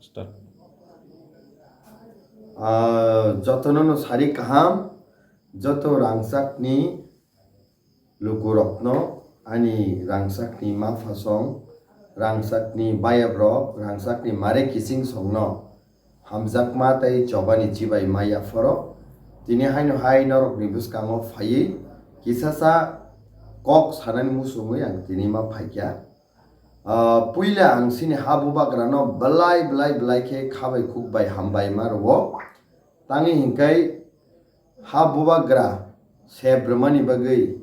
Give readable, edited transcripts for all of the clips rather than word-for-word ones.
start. Jotono sari kaham joto rangsakni lukurokno ani rangsakni mafasong rangsakni bayabrok rangsakni mare kising songno hamjakma tai chobani chibai maya foro tini haino hai norok ni buskango phayi kisasa kok sanani musumui ang tini ma phaikya puila ang sini habu bagrano belai ke khabai khukbai hambai marwo tangi hingkai habu bagra sebrmani bagai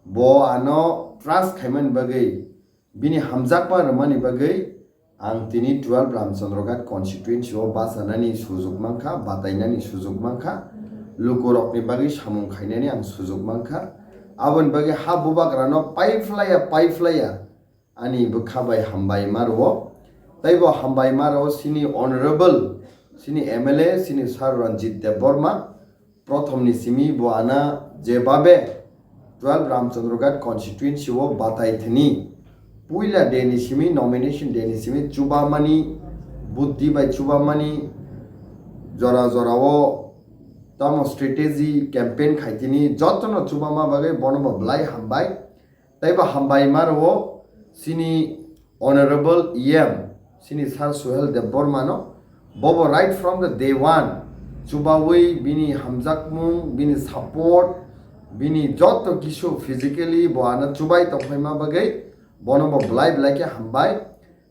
bo ano trust khaiman bagai bini hamjakma ramani bagai ang tini 12 Ramchandra Ghat constituency o basanani sujug mangkha batainani sujug mangkha lukurokni bagai samung khainani ang sujug mangkha abon bagai habu bagrano paiflaya ani bukhabai hambai marwo taibo hambai maro sini honorable sini MLA sini Sir Ranjit Debbarma prothomni simi bo ana jebabe 12 Ramchandra Ghat constituency o batai thini puila deni simi nomination deni simi chubamani buddhi bai chubamani jora o tamo strategy campaign khaitini jotono chubama bagai bonobo blai hambai taibo hambai maro sini honorable sini Sir Suhel Debbarma no bobo right from the day one chubawi bini hamjakmung bini support bini joto kisho physically bo ana chubai tokhaima bagai bonobo blai ke hambai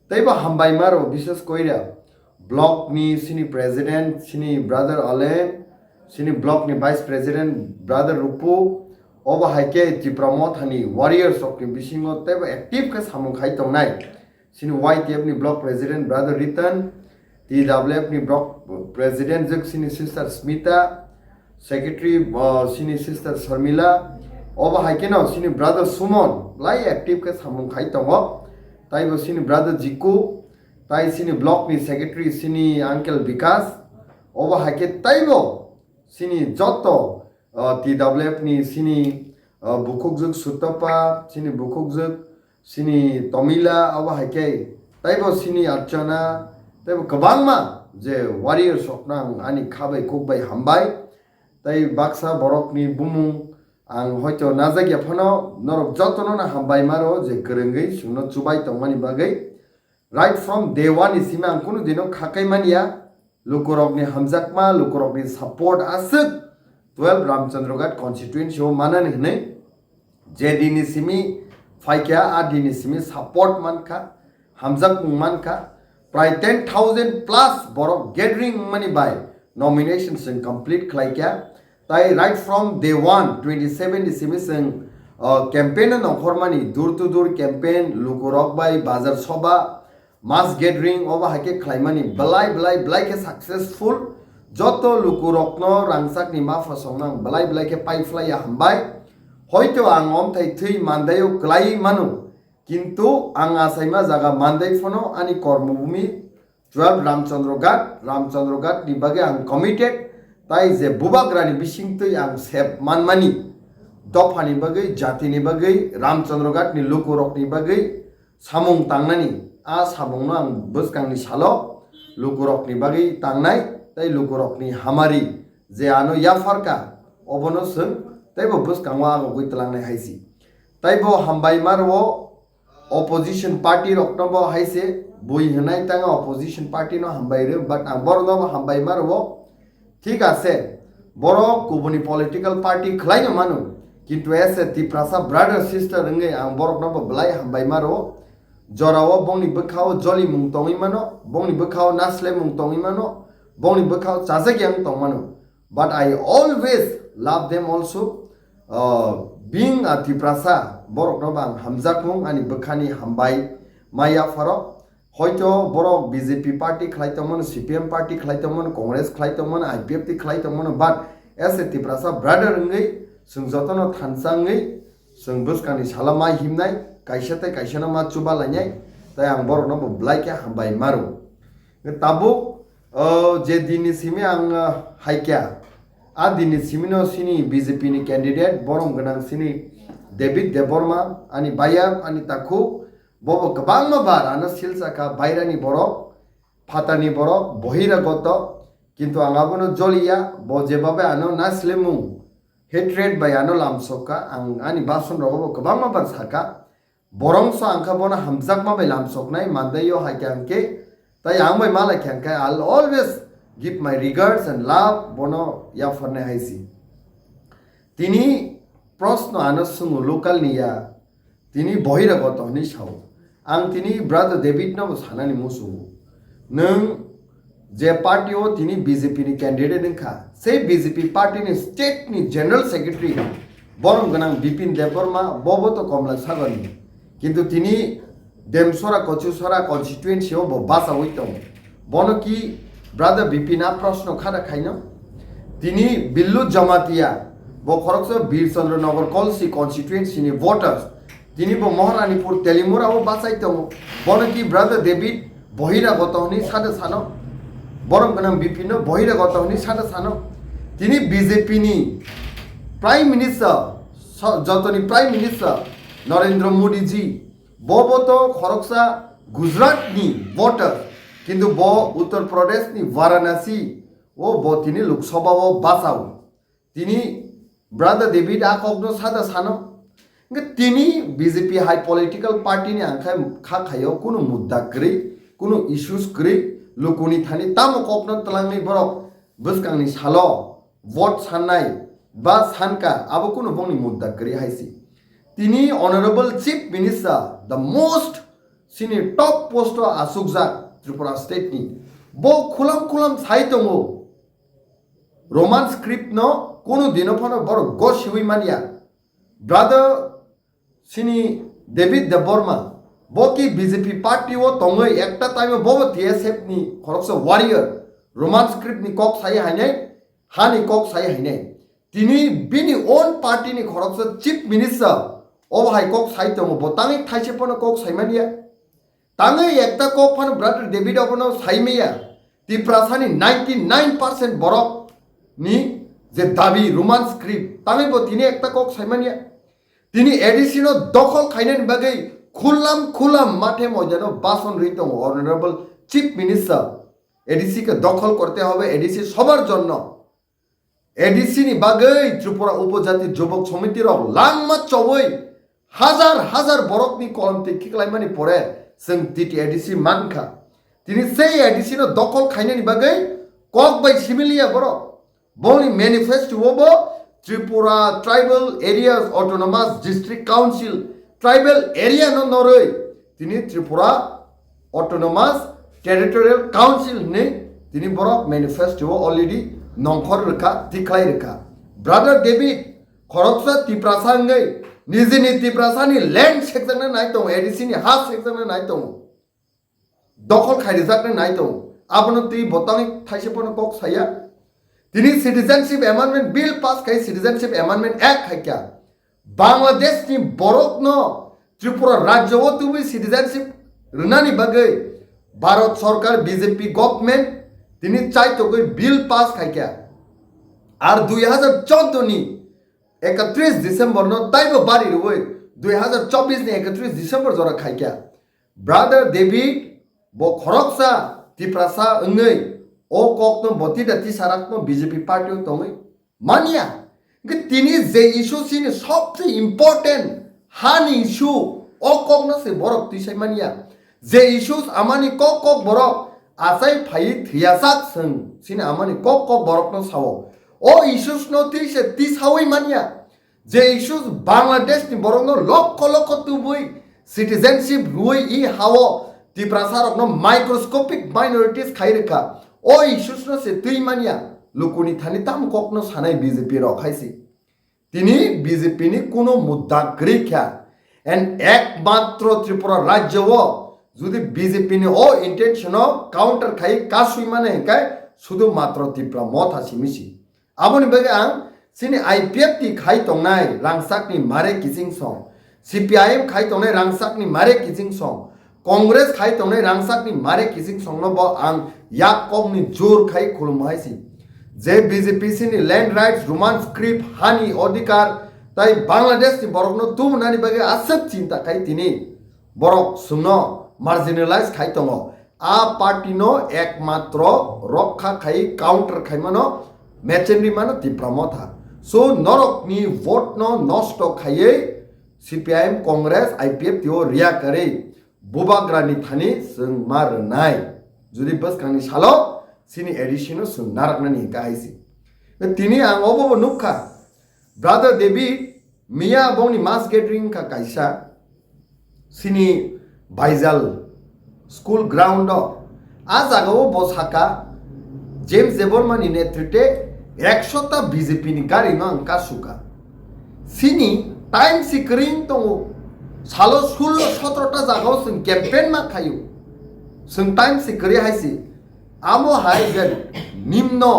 taiba hambai maro bishes koira block ni sini president sini brother Ale sini block ni vice president brother Rupu oba haike ti promote hani warriors of ni bisingo taiba active ka samung khai tongnai sini YTF ni block president brother Ritan TWF ni block president jek sini sister Smita secretary sini sister Sharmila oba haike no sini brother Sumon lai active ka samung khai tongo taibo sini brother Jiku tai sini block ni secretary sini uncle Vikas oba haike taibo sini joto TWF ni sini bukukjuk Sutapa sini bukukjuk sini Tomila oba haike taibo sini Archana taibo kabangma je warrior soknang ani khabai khukbai hambai tai baksa borok ni bumung ang hoito najagya phano norok jotono na hambai maro je grengai sungno chubai tongmani bagai right from day one isima ang kuno dino khakai mania lukurok ni hamjakma lukurok ni support asuk 12 Ramchandra Ghat constituency o manan hinai je dini simi faikya a dini simi support mankha hamjakmung mankha prai 10,000 plus borok gathering money by nominations and complete khlaikya tai right from day one 27 simi sing campaign no hormani dur to dur campaign lukurok by bazar soba mass gathering oba hake khlaimani blai ke successful joto lukurokno rangsak ni mafasongnang blai ke paiflaya hambai hoito ang omthai thui mandayo klai manu কিন্তু ang asaima jaga mandai phono ani kormobhumi 12 Ramchandra Ghat ni bage ang committed tai je bubagrani bisingtui ang sep manmani dofani bage jati ni bage Ramchandra Ghat ni lukurok ni bage samung tangnani a samungno ang buskang ni salo lukurok ni bage tangnai tai lukurok ni hamari je ano ya farka obono sung tai bo buskang wa go gitlangnai haisi tai bo hambai marwo opposition party roknobo haise boi hanai tanga opposition party no hambai re but borno hambai marwo ঠিক আছে বড় কুবনি political party khalaino manu kintu ese ti prasa brother sister nge ang borok no blai hambai maro jorawo bongni bekhao joli mung tongi mano bongni bekhao nasle mung tongi mano bongni bekhao chajagyang tong mano but I always love them also being a ti prasa borok no bang hamjakmung ani bekhani hambai maya faro hoito borok BJP party khlaitomon CPM party khlaitomon Congress khlaitomon IPF ti khlaitomon but as a tiprasa brother ngai sung jotono thansangai sung buskani salama himnai kaisate kaisana ma chuba lanyai tai ang borok no blai ke hambai maru tabu je dini simi ang haikya a dini simino sini BJP ni candidate borom ganang sini Debbarma ani bayar ani takhu bobo kabang mabar ana silsa ka bairani borok ফাতানি বরক বহিরাগত কিন্তু আঙাবনো জলিয়া ব যেভাবে আনো নাসলেমু hatred by আনো লামসকা আং আনি বাসন রগবো গোबां माबार साका বরংস আংখা বনা হামজাক মাবাই লামসকনাই মানদাইও হাইকে আংকে তাই আংবাই মালাই খেংকে আল always give my regards and love bono ya farne haisi tini প্রশ্ন আনসুঙ্গু লোকাল নিয়া তিনি বহিরাগত হনি সাও আং তিনি ব্রাদার ডেভিড নাবো সানানি মুসুঙ্গু নং যে পার্টিও তিনি বিজেপি নি ক্যান্ডিডেট নখা সেই বিজেপি পার্টি নি স্টেট নি জেনারেল সেক্রেটারি বরং গনাং বিপিন দেববর্মা ববতো কমলা সাগনি কিন্তু তিনি দেমসরা কচুসরা কনস্টিটুয়েন্সিও বাসা হইতো বনো কি ব্রাদার বিপিনা প্রশ্ন খারা খাইন তিনি বিল্লু জমাতিয়া ব খরকস বীরচন্দ্রনগর কলসি কনস্টিটুয়েন্সি নি ভোটার্স তিনি ব মহারানীপুর তেলিমুরাও বাসাইতো বনো কি ব্রাদার ডেভিড বহিরাগত হনি সাদে সানো বরং গনাং বিপিন বহিরাগত হনি সাদে সানো তিনি বিজেপি নি প্রাইম মিনিস্টার যতনি প্রাইম মিনিস্টার নরেন্দ্র মোদি জি ববতো খরকসা গুজরাট নি ভোটার কিন্তু ব উত্তর প্রদেশ নি বারাণসী ও ব তিনি লোকসভা ও বাসাও তিনি ব্রাদার ডেভিড আকগ্ন সাদা সানো তিনি বিজেপি হাই পলিটিক্যাল পার্টি নি আংখাই খা খায়ো কোনো মুদ্দা করি কোনো ইস্যুস করি লোকনি থানি তামো কপন তলাংনি বরক বসকাংনি সালো ভোট সাননাই বা সানকা আবো কোনো বংনি মুদ্দা করি হাইসি তিনি honourable chief minister the most সিনি টপ পোস্ট আসুকজাক Tripura state ni bo khulam sai tongo roman script no kono dino phano bor go shiwi mania brother sini david Debbarma bo ki bjp party o tongoi ekta time bo tsf ni khoroksa warrior roman script ni kok sai hainai hani kok sai hainai tini bini own party ni khoroksa chief minister o hai kok sai tongo bo tangi thaise pono kok sai mania তাঙ্গে একটা cock fun brother David অবনো সাইমেয়া তি প্রাসানি 99% বরক নি যে দাবি Roman script তাঙ্গে বো তিনি একটা cock সাইমানিয়া তিনি এডিসিনো দখল খাইনেন বাগৈ খুললাম মাঠে ময়দানো বাসন রইতো অনারেবল চিফ মিনিস্টার এডিসি কে দখল করতে হবে এডিসি সবার জন্য এডিসি নি বাগৈ ত্রিপুরা উপজাতি যুবক সমিতির লাংমা চবই হাজার বরক নি কলমতে কিকলাইমানি পড়ে जों टिटि एडिसि मानखा তিনি সেই এডিসি নো দখল খাইনানি বাগৈ কক বাই সিমিলিয়া বড় বনি ম্যানিফেস্টো ওবো Tripura tribal areas autonomous district council tribal area নো নরই তিনি ত্রিপুরা অটোনমাস টেরিটোরিয়াল কাউন্সিল নে তিনি বড় ম্যানিফেস্টো অলরেডি নংখর রেখা দিখলাই রেখা ব্রাদার ডেভিড খরকসা তিপ্রাসাঙ্গৈ নিজে নীতি প্রাসানি ল্যান্ড সেকশনে নাইতো এডিসি নি হাফ সেকশনে নাইতো দখল খাইরিজাকনে নাইতো আপন তি বতানি থাইসে পন কক সাইয়া তিনি সিটিজেনশিপ অ্যামেন্ডমেন্ট বিল পাস খাই সিটিজেনশিপ অ্যামেন্ডমেন্ট অ্যাক্ট খাইকা বাংলাদেশ নি বরক ন ত্রিপুরা রাজ্য ও তুমি সিটিজেনশিপ রনানি বাগৈ ভারত সরকার বিজেপি গভর্নমেন্ট তিনি চাইতো কই বিল পাস খাইকা আর 2014 নি 31 ডিসেম্বর নো তাইবো বাড়ি রই 2024 নি 31 ডিসেম্বর জরা খাইকা ব্রাদার ডেভিড ব খরকসা তিপ্রাসা 응ৈ ও kokno botida ti sarakno BJP পার্টিও তংৈ মানিয়া গে তিনি যে ইস্যু সিনি সবচেয়ে ইম্পর্টেন্ট হান ইস্যু ও kokno সে বরক তিসাই মানিয়া যে ইস্যুস আমানি কক বরক আসাই ফাই থিয়াসাক সং সিনি আমানি কক বরকনো সাও ও ইস্যুস নো তিসে তিসাওই মানিয়া যে ইস্যুস বাংলাদেশ নি বরং লক্ষ তুবুই সিটিজেনশিপ রুই ই হাও তিপ্রাসারক নো মাইক্রোস্কোপিক মাইনরিটিস খাইরেখা ও ইস্যুস নো সে তুই মানিয়া লুকুনি থানি তাম kokno সানাই বিজেপি রখাইছি তিনি বিজেপি নি কোনো মুদ্দা গ্রিখা এন্ড একমাত্র ত্রিপুরা রাজ্য ও যদি বিজেপি নি ও ইন্টেনশন কাউন্টার খাই কাসুই মানে কাই শুধুমাত্র ত্রিপুরা মত হাসি মিছি আবনি বেগে আং সিনি আইপিএফ টি খাই তংনাই রাংসাকনি মারে কিসিং সং সিপিআইএম খাই তংনাই রাংসাকনি মারে কিসিং সং কংগ্রেস খাই তংনাই রাংসাকনি মারে কিসিং সং ন ব আং ইয়াক কমনি জোর খাই খুলমাইছি যে বিজেপি সিনি ল্যান্ড রাইটস রোমান স্ক্রিপ্ট হানি অধিকার তাই বাংলাদেশ নি বরক ন তুম নানি বেগে আসক চিন্তা খাই তিনি বরক সুন মার্জিনালাইজ খাই তং आ पार्टी नो एकमात्र रक्षा खाई काउंटर खाई मानो मेचेंडी मानो तिप्रामो था सो नरक नि वोट नो नष्ट खाई CPIM कांग्रेस IPF त्यो रिया करे बुबाग्रानी थानी जों मारनाय जुदि बस कांनि सालो सिनि एडिशनो जों नारकनानि गायसि तिनी आंगोबो नुखा ब्रादार डेभिड मिया बंनि मास गैदरिंग का कायसा सिनि बाइजाल स्कूल ग्राउंड आ जागाओ बसाका जेम्स देबरमानि नेतृत्वे 100टा बीजेपी नि गारि नो अंका सुका सिनि टाइम सिकरिंग दङो सालो 16-17टा जागाओ जों कैंपेन मा खायो जों टाइम सिकरि हायसि आमो हाय जे निम्न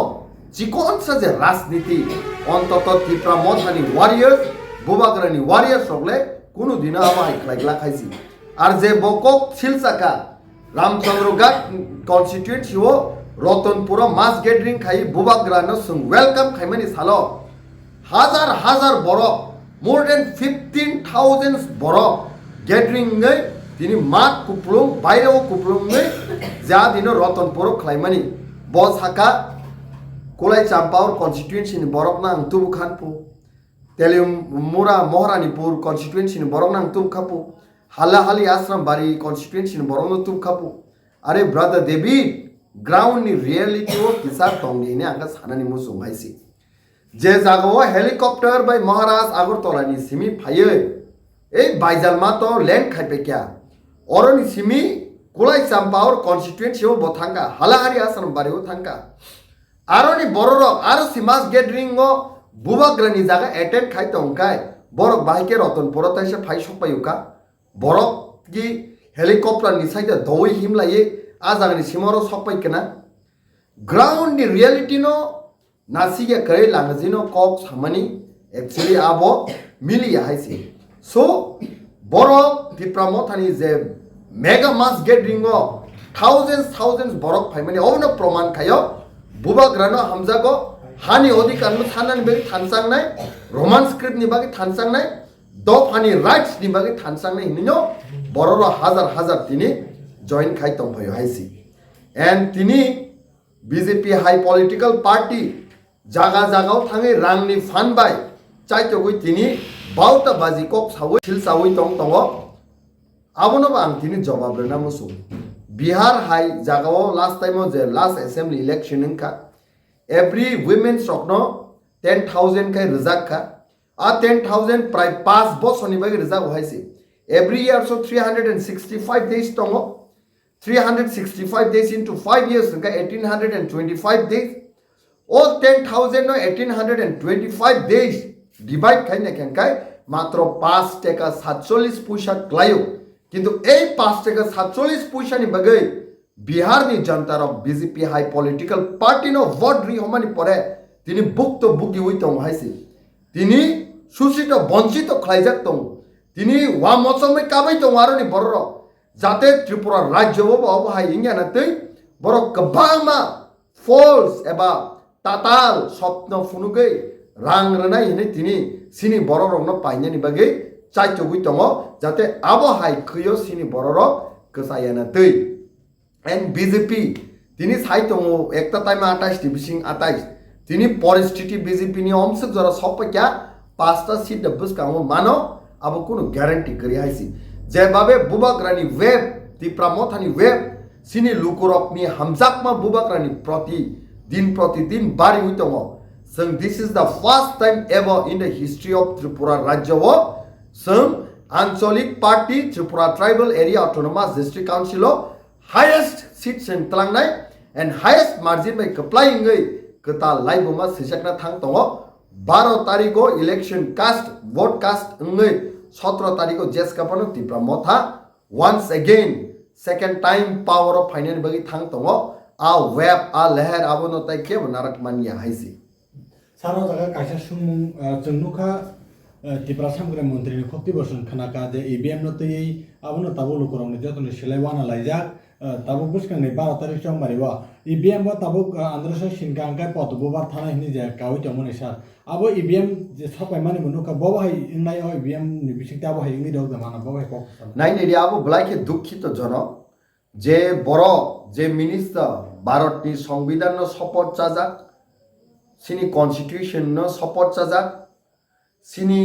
जिकोनसा जे राजनीति अंतत त्रिपुरा मथानि वारियर्स बुबाग्रानि वारियर्स रगले कुनु दिन आमो हाय खायग्ला खायसि आर जे बकक सिलसाका रामचंद्र घाट कॉन्स्टिट्यूएंसी हो रतनपुर मास गैदरिंग खाई बुबाग्रानो जों वेलकम खायमानि सालो हजार बरक मोर देन 15,000 बरक गैदरिंग नै दिनै मात कुप्लुं बायराव कुप्लुं नै जा दिनो रतनपुर खायमानि बसाका कोलाय चाम्पावर कॉन्स्टिट्यूएंसी नि बरक ना तुबु खानपु तेलिमुरा महारानीपुर कॉन्स्टिट्यूएंसी नि बरक ना तुबु खापु हालाहाली आश्रम बारी कॉन्स्टिट्यूएंसी नि बरक ना तुबु खापु अरे ब्रदर डेभिड ग्राउंड नि रियलिटी हो किसा टंगनि ने आंगा सानानि मुसुं हायसि जे जागाव हेलीकॉप्टर बाय महाराज आगरतलानि सिमी फायो ए बाइजालमा तो लैंड खायपे क्या अरनि सिमी कोलाय चाम्पावर कॉन्स्टिट्यूएंसी हो बथांगा हालाहाली आश्रम बारी हो थांगा आरनि बररक आरो सिमास गैदरिंग हो बुबाग्रानि जागा एटेंड खाय तंकाय बरक बाहायके रतनपुर ताइसे फाय सकपायुका बरक की हेलीकॉप्टर नि साइडा दवै हिमलाये आ जागानि सिमारो सकपायकना ग्राउंड नि रियलिटी नो नासिगे करे लांगजिनो कक सामानि एक्चुअली आबो मिलिया हायसि सो बरक त्रिपुरा मथानि जे मेगा मास गैदरिंग हो थाउजेंड्स बरक फायमानि अवनो प्रमाण खायो बुबाग्रानो हामजागो हानि अधिकार नो थानानि बे थानसांनाय रोमान स्क्रिप्ट नि बागै थानसांनाय दफानि राइट्स नि बागै थानसांनाय हिनिनो बररो हजार तिनि जॉइन खाय तंफायो हायसि एंड तिनि बीजेपी हाई पॉलिटिकल पार्टी जागाव थाङै रांनि फान बाय चाइतोगै तिनि बाउटा बाजि कक सावै सिल सावै तंगो आबोनो आं तिनि जवाब रेना मुसु बिहार हाई जागाव लास्ट टाइम जे लास्ट असेंबली इलेक्शन का एवरी वुमेन स्टॉकनो 10,000 का रिजाक का आ 10,000 प्राय 5 बसनि बागै रिजाक हायसि एवरी ईयर सो 365 days तंगो 365 days into 5 years का 1825 days all 10,000 no 1825 days divide खायने केनकाय मात्र 5 টাকা 47 পয়সা ক্লাयो किंतु ए 5 টাকা 47 পয়সাनि बागै बिहारनि जनतार बीजेपी हाई पॉलिटिकल पार्टी नो वोट रि हमानि परे तिनि बुक्त बुगि हुइ तंग हायसि तिनि सुसित वंचित खलाइजाक तंग तिनि वा मचमै काबै तंग आरोनि बरर जाते त्रिपुरा राज्य वो हाय इंगिया नतै बर कबामा फॉल्स एबा ताताल स्वप्न फुनुगै रां रनाय हिने तिनि सिनि बररनो पाइनानि बागै चाइचोगुइ तंग जाते आबो हाय खयो सिनि बरर कसायाना तै एंड बीजेपी तिनी साइतोंगो एकता टाइम 28 डिविजन 28 तिनी परिस्थिति बीजेपी नि अंश जरा सब क्या 5टा सीट दबस कामो मानो अब कोनो ग्यारंटी करि हाइसि जेबाबे बुबाग्रानि वेब त्रिपुरा मथानि वेब सिनि लुकुरकनि हामजाकमा बुबाग्रानि प्रतिदिन बारि हुइ दङ जों this is the first time ever in the history of Tripura राज्य वो जों आंचलिक party Tripura tribal area autonomous district council highest seat सेंटलांनाय एंड हाईएस्ट मार्जिन बाय कप्लाइंगै कता लाइबमा सिसाकना थांग दङ 12 तारिखो इलेक्शन कास्ट वोट कास्ट अंगै 17 तारिखो जेस कापनो त्रिपुरा मथा once again second time power of finance bagi थांग दङ आ वेब आ लहर आबोनो ताइ के बनारक मानिया हाइसि सारा जगह कायसा सुमुं जोंनुखा त्रिपुरा सामग्रा मन्त्रीनि खक्ति बसन खानाका जे ईवीएम न तै आबोनो ताबो लुकुरंनि जतन सिलाइवाना लाइजा ताबो बुसखांनि 12 तारिख सम मारिवा ईवीएम बा ताबो आंध्रसा सिनगांका पतबोबार थाना हिनि जे कावै तमने सा आबो ईवीएम जे सपाय माने मनुका बबाहाय इनाय ईवीएम नि बिसिंता बहाय इंगि दग माना बबाहाय पक नाइ नेरि आबो ब्लाइके दुखित जन যে বড় যে মিনিস্টার ভারতনি সংবিধান শপথ চাজাক সিনি কনস্টিটিউশন শপথ চাজাক সিনি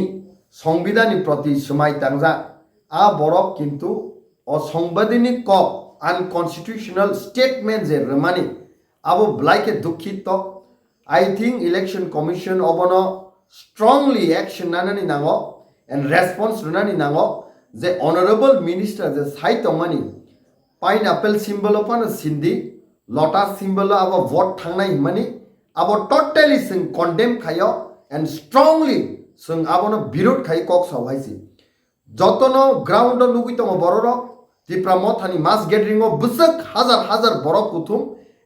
সংবিধাননি প্রতি সমাই তাংজাক আ বড় কিন্তু অসাংবিধানিক কক আনকনস্টিটিউশনাল স্টেটমেন্ট যে রমানি আবো ব্লাইকে দুঃখিত I think election commission obono strongly action nanani nango and response nanani nango the honorable minister the site of money pineapple symbol upon a sindi lotus symbol of a vote thangnai money about totally sing condemn khayo and strongly sing abono birod khai kok sawaisi jotono ground lugitomo bororo tipra mothani mass gathering of busak hazar borok kuthum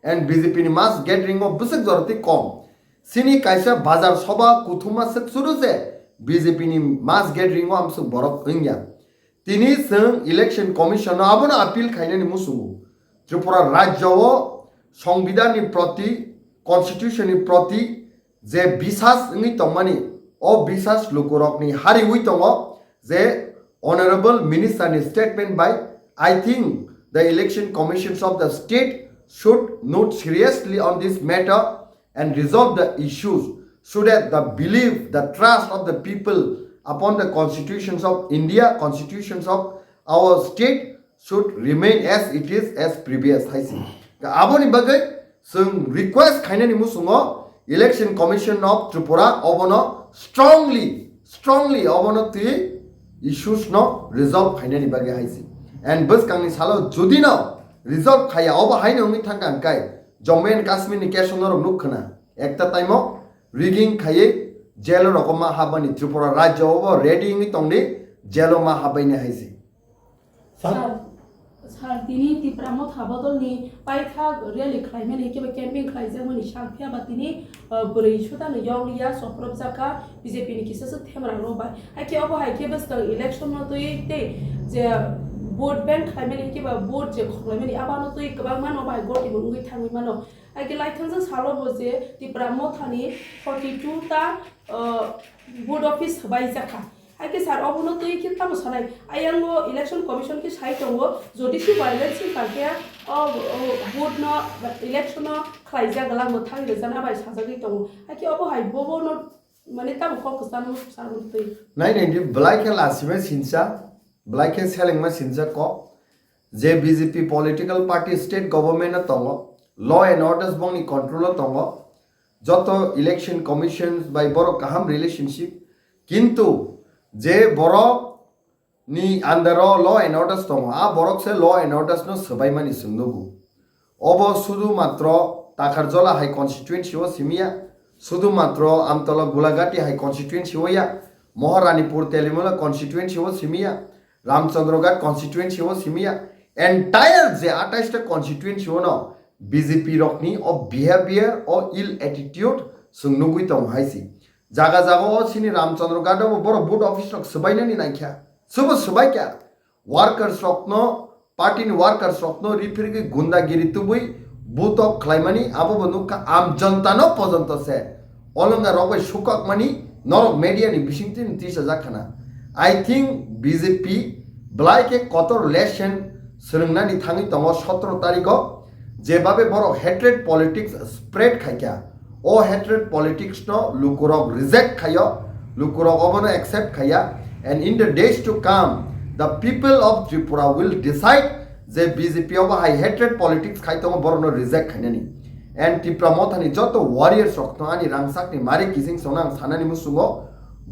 and BJP ni mass gathering of busak joroti kom sini kaisa bazar soba kuthuma sek suru se BJP ni mass gathering of amsuk borok ingya tini sing election commission abona appeal khaine ni musungu tripura rajyo সংবিধান ni proti constitution ni proti je bisas ngi tongmani o bisas lukurok ni hari ui tongo je honorable minister ni statement by I think the election commissions of the state should note seriously on this matter and resolve the issues so that the belief, the trust of the people upon the constitutions of India, constitutions of our state should remain as it is as previous. Aboni bagai sung request kainani musungo election commission of Tripura obono strongly obono ti issues no resolve kainani bagai haisi and bus kangni salo jodi no resolve khaya obo haine umi thangkan kai Jammu and Kashmir ni kesonor nukhna ekta time rigging khaye jelo rokoma habani Tripura rajyo obo ready ngi tongni jelo ma habaini haisi sar tini tipramo thabadol ni paitha rally khlaime ni keba camping khlaije mani shangphia batini brai shuta no yonglia soprop jaka BJP ni kisasa themra robai ake obo haike bas election no to te je vote bank khlaime ni keba vote je khlaime ni abano to kebang mano bai goti mungui thangui mano ake laithangja salo boje tipramo thani 42 ta board office bai jaka ake sar obono to ki tamo sanai ayango election commission ki site ongo jodi si violence ki parke vote no election no khlaija gala mothang de jana bai sajagi tongo ake obo hai bobo no mane tamo focus tamo sarun to nai di black la sime sinsa black selling ma sinsa ko je BJP political party state government tongo law and orders bong ni control tongo joto election commissions by boro kaham relationship kintu যে বড় নি আন্ডারো ল and orders দङ আ বরক সে law and orders নো সবাইমানি সুন্দগু অব শুধুমাত্র তাকারজলা হাই কনস্টিটুয়েন্সি ও সিমিয়া শুধুমাত্র আমতলা গোলাঘাটি হাই কনস্টিটুয়েন্সি ওয়া মহারানীপুর তেলিমলা কনস্টিটুয়েন্সি ও সিমিয়া রামচন্দ্রঘাট কনস্টিটুয়েন্সি ও সিমিয়া এন্টায়ার যে 28টা কনস্টিটুয়েন্সি ও ন বিজেপি রকনি ও বিহেভিয়ার ও ইল অ্যাটিটিউড সুংনুগুই দङ হাইসি জাগা জাগা সিনি রামচন্দ্রঘাট বড় বুট অফিস রক সবাইনানি নাইখ্যা সবাই ক্যা ওয়ার্কার্স রকনো পার্টিনি ওয়ার্কার্স রকনো রিফিরগি গুন্দাগিরি তুবুই বুট অফ খ্লাইমানি আবো বনুকা আম জনতানো পর্যন্ত সে অলঙ্গা রকবাই সুকক মানি নরক মিডিয়ানি বিশিংতিন 30 জাখানা আই থিঙ্ক বিজেপি ব্লাইকে কত লেশন সরংনানি থাঙি দङ 17 তারিখ যেভাবে বড় হেট্রেড পলিটিক্স স্প্রেড খাইকা o hatred politics no lukurok reject khaya lukurok obono accept khaya and in the days to come the people of Tripura will decide je BJP obo high hatred politics khaitong borono reject khainani and Tripura mothani joto warriors rokno ani rangsak ni mari kising sonang sanani musungo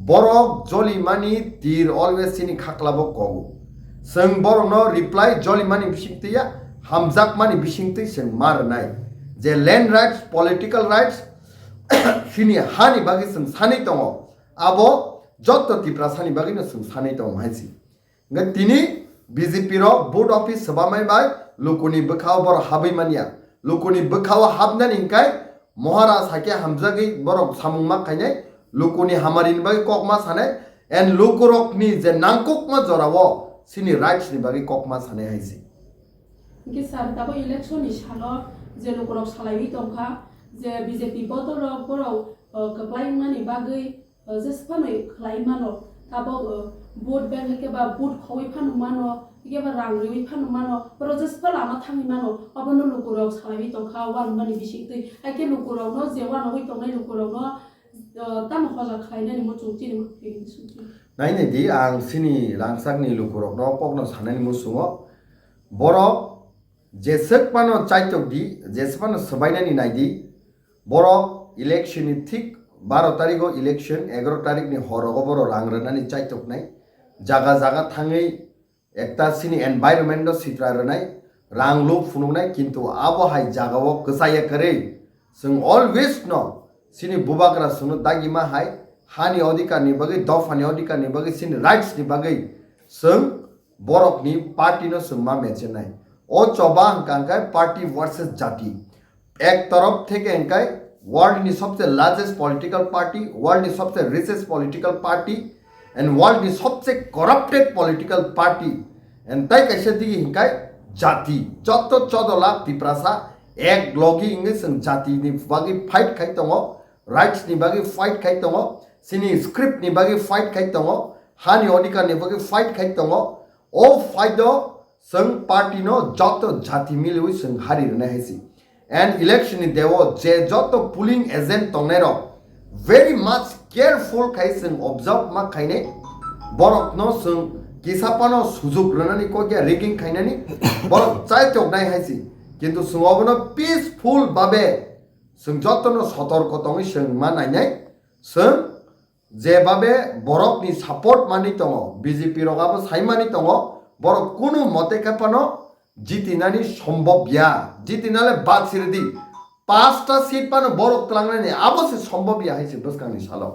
borok joli mani tir always sini khaklabo kogu sing borono reply joli mani bisingtiya hamjak mani bisingti sing mar nai je land rights political rights sini hani bagi sung sani tongo abo joto tipra sani bagi no sung sani tongo haisi nga tini BJP ro board office sabamai bai lukuni bekhaw bor habai mania lukuni bekhaw habnan ingkai mohara sake hamjagi borok samungma kainai lukuni hamarin bagi kokma sanai and lukurok ni je nangkokma jorawo sini rights ni bagi kokma sanai haisi ki sar tabo election ni salo je lukurok salai tongkha যে BJP বদলক বড় কপ্লাইমানি বাগৈ জেসফাनै খ্লাইমানো তাবো vote bank হেকে বা vote খই Fanon মানো Ikiba rang riwi phan mano proses pala ma thangi mano abono lukurau salai to kha wan mani bisikti ake lukurau no je wan oi to nai lukurau no tam khoja khaina ni mo chungti ni mo pe suti nai ne di ang sini rangsak ni lukurok no pokno sanani musungo borok jesek pano chaitok di jesepano sabainani nai di borok election ni thik 12 tarikho election 11 tarik ni horogo boro rangranani chaitok nai jaga jaga thangai ekta sini environment no sitra ranai ranglu funungnai kintu abo hai jagao ksaya kare sung always no sini bubakra sunu dagima hai hani odikar ni bagai dofani odikar ni bagai sini rights ni bagai sung borok ni party no sungma mentionai o choba angkai party versus jati ek taraf theke angkai world ni sabse largest political party world ni sabse richest political party and world ni sabse corrupted political party and tai kaise digi hinkai jati joto 14 lakh tiprasa ek logi inge sung jati ni bagi fight khai tongo rights ni bagi fight khai tongo sini script ni bagi fight khai tongo hani odikar ni bagi fight khai tongo o fight do sung party no joto jati milui sung hari rena hesi and election ni dewo je joto polling agent tongnero very much careful khai sung observe ma khaine borok no sung kisapano sujuk ranani ko kya rigging khainani borok chai chok nai haisi kintu sungobono peaceful babe sung joto no sotorko tongi sung ma nai nai sung je babe borok ni support mani tongo BJP rogabo saimani tongo borok kunu mote kapano jitinani সম্ভব ya jitinale bat sirdi 5টা seat পানো borok tlangnani abose সম্ভব ya haisi doskangni salo